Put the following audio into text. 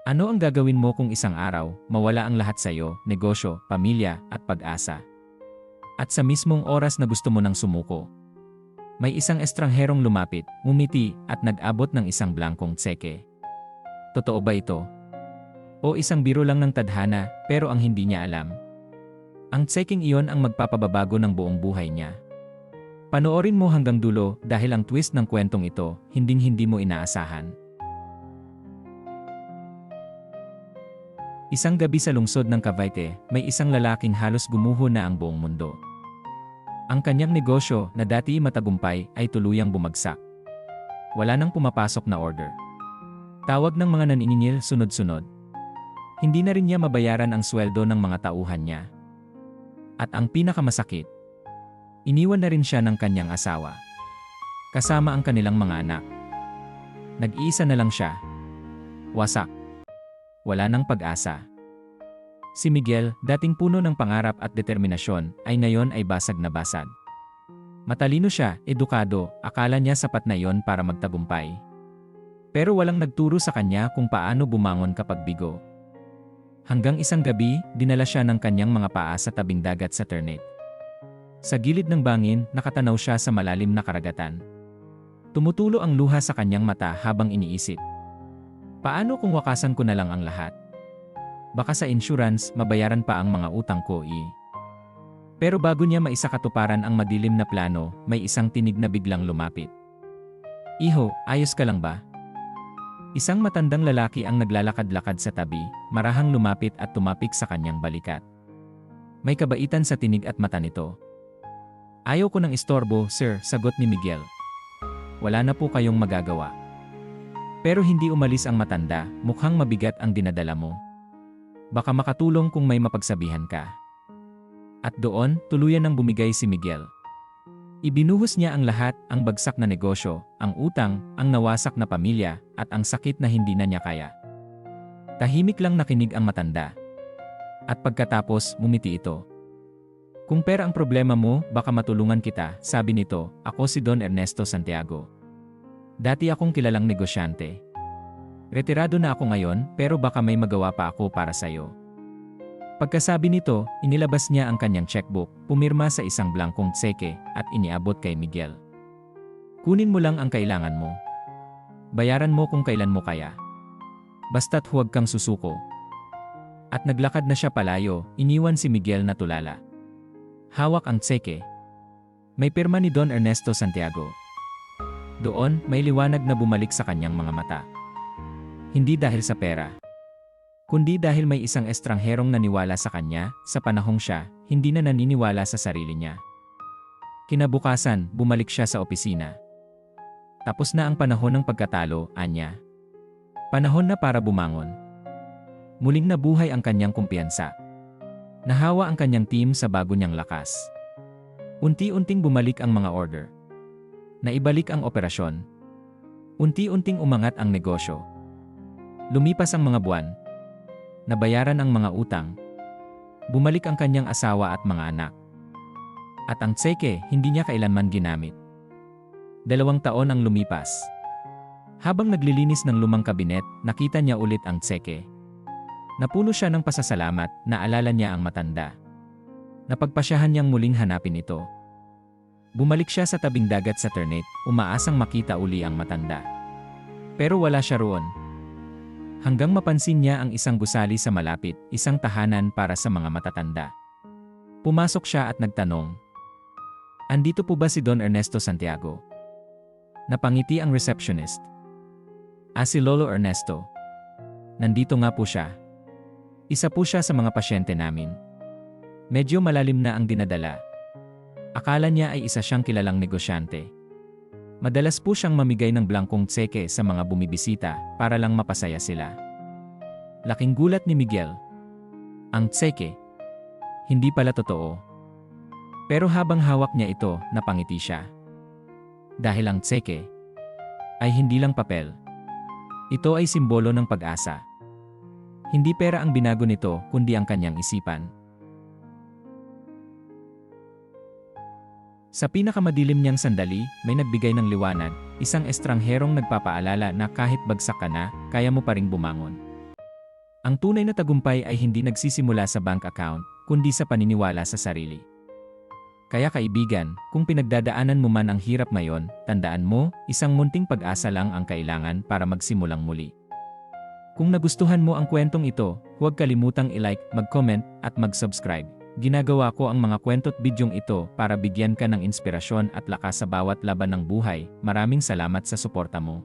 Ano ang gagawin mo kung isang araw, mawala ang lahat sa iyo, negosyo, pamilya, at pag-asa? At sa mismong oras na gusto mo nang sumuko, may isang estrangherong lumapit, ngumiti, at nag-abot ng isang blankong tseke. Totoo ba ito? O isang biro lang ng tadhana, pero ang hindi niya alam? Ang tsekeng iyon ang magpapababago ng buong buhay niya. Panoorin mo hanggang dulo dahil ang twist ng kwentong ito, hinding-hindi mo inaasahan. Isang gabi sa lungsod ng Cavite, may isang lalaking halos gumuho na ang buong mundo. Ang kanyang negosyo na dati matagumpay ay tuluyang bumagsak. Wala nang pumapasok na order. Tawag ng mga naniningil sunod-sunod. Hindi na rin niya mabayaran ang sweldo ng mga tauhan niya. At ang pinakamasakit, iniwan na rin siya ng kanyang asawa. Kasama ang kanilang mga anak. Nag-iisa na lang siya. Wasak. Wala nang pag-asa. Si Miguel, dating puno ng pangarap at determinasyon, ay ngayon ay basag na basag. Matalino siya, edukado, akala niya sapat na iyon para magtagumpay. Pero walang nagturo sa kanya kung paano bumangon kapag bigo. Hanggang isang gabi, dinala siya ng kanyang mga paa sa tabing dagat sa Ternate. Sa gilid ng bangin, nakatanaw siya sa malalim na karagatan. Tumutulo ang luha sa kanyang mata habang iniisip. Paano kung wakasan ko na lang ang lahat? Baka sa insurance, mabayaran pa ang mga utang ko Pero bago niya maisakatuparan ang madilim na plano, may isang tinig na biglang lumapit. Iho, ayos ka lang ba? Isang matandang lalaki ang naglalakad-lakad sa tabi, marahang lumapit at tumapik sa kanyang balikat. May kabaitan sa tinig at mata nito. Ayaw ko ng istorbo, sir, sagot ni Miguel. Wala na po kayong magagawa. Pero hindi umalis ang matanda, mukhang mabigat ang dinadala mo. Baka makatulong kung may mapagsabihan ka. At doon, tuluyan nang bumigay si Miguel. Ibinuhos niya ang lahat, ang bagsak na negosyo, ang utang, ang nawasak na pamilya, at ang sakit na hindi na niya kaya. Tahimik lang nakinig ang matanda. At pagkatapos, ngumiti ito. Kung pera ang problema mo, baka matulungan kita, sabi nito, ako si Don Ernesto Santiago. Dati akong kilalang negosyante. Retirado na ako ngayon, pero baka may magawa pa ako para sa'yo. Pagkasabi nito, inilabas niya ang kanyang checkbook, pumirma sa isang blankong tseke, at iniabot kay Miguel. Kunin mo lang ang kailangan mo. Bayaran mo kung kailan mo kaya. Basta't huwag kang susuko. At naglakad na siya palayo, iniwan si Miguel na tulala. Hawak ang tseke. May pirma ni Don Ernesto Santiago. Doon, may liwanag na bumalik sa kanyang mga mata. Hindi dahil sa pera, kundi dahil may isang estrangherong naniwala sa kanya, sa panahong siya, hindi na naniniwala sa sarili niya. Kinabukasan, bumalik siya sa opisina. Tapos na ang panahon ng pagkatalo, anya. Panahon na para bumangon. Muling nabuhay ang kanyang kumpiyansa. Nahawa ang kanyang team sa bago niyang lakas. Unti-unting bumalik ang mga order. Naibalik ang operasyon. Unti-unting umangat ang negosyo. Lumipas ang mga buwan. Nabayaran ang mga utang. Bumalik ang kanyang asawa at mga anak. At ang tseke, hindi niya kailanman ginamit. 2 taon ang lumipas. Habang naglilinis ng lumang kabinet, nakita niya ulit ang tseke. Napuno siya ng pasasalamat, naalala niya ang matanda. Napagpasyahan niyang muling hanapin ito. Bumalik siya sa tabing dagat sa Ternate, umaasang makita uli ang matanda. Pero wala siya roon. Hanggang mapansin niya ang isang gusali sa malapit, isang tahanan para sa mga matatanda. Pumasok siya at nagtanong, andito po ba si Don Ernesto Santiago? Napangiti ang receptionist. Si Lolo Ernesto. Nandito nga po siya. Isa po siya sa mga pasyente namin. Medyo malalim na ang dinadala. Akala niya ay isa siyang kilalang negosyante. Madalas po siyang mamigay ng blankong tseke sa mga bumibisita para lang mapasaya sila. Laking gulat ni Miguel. Ang tseke. Hindi pala totoo. Pero habang hawak niya ito, napangiti siya. Dahil ang tseke ay hindi lang papel. Ito ay simbolo ng pag-asa. Hindi pera ang binago nito, kundi ang kanyang isipan. Sa pinakamadilim niyang sandali, may nagbigay ng liwanag, isang estrangherong nagpapaalala na kahit bagsak ka na, kaya mo pa ring bumangon. Ang tunay na tagumpay ay hindi nagsisimula sa bank account, kundi sa paniniwala sa sarili. Kaya kaibigan, kung pinagdadaanan mo man ang hirap ngayon, tandaan mo, isang munting pag-asa lang ang kailangan para magsimulang muli. Kung nagustuhan mo ang kwentong ito, huwag kalimutang i-like, mag-comment, at mag-subscribe. Ginagawa ko ang mga kwento't bidyong ito para bigyan ka ng inspirasyon at lakas sa bawat laban ng buhay. Maraming salamat sa suporta mo.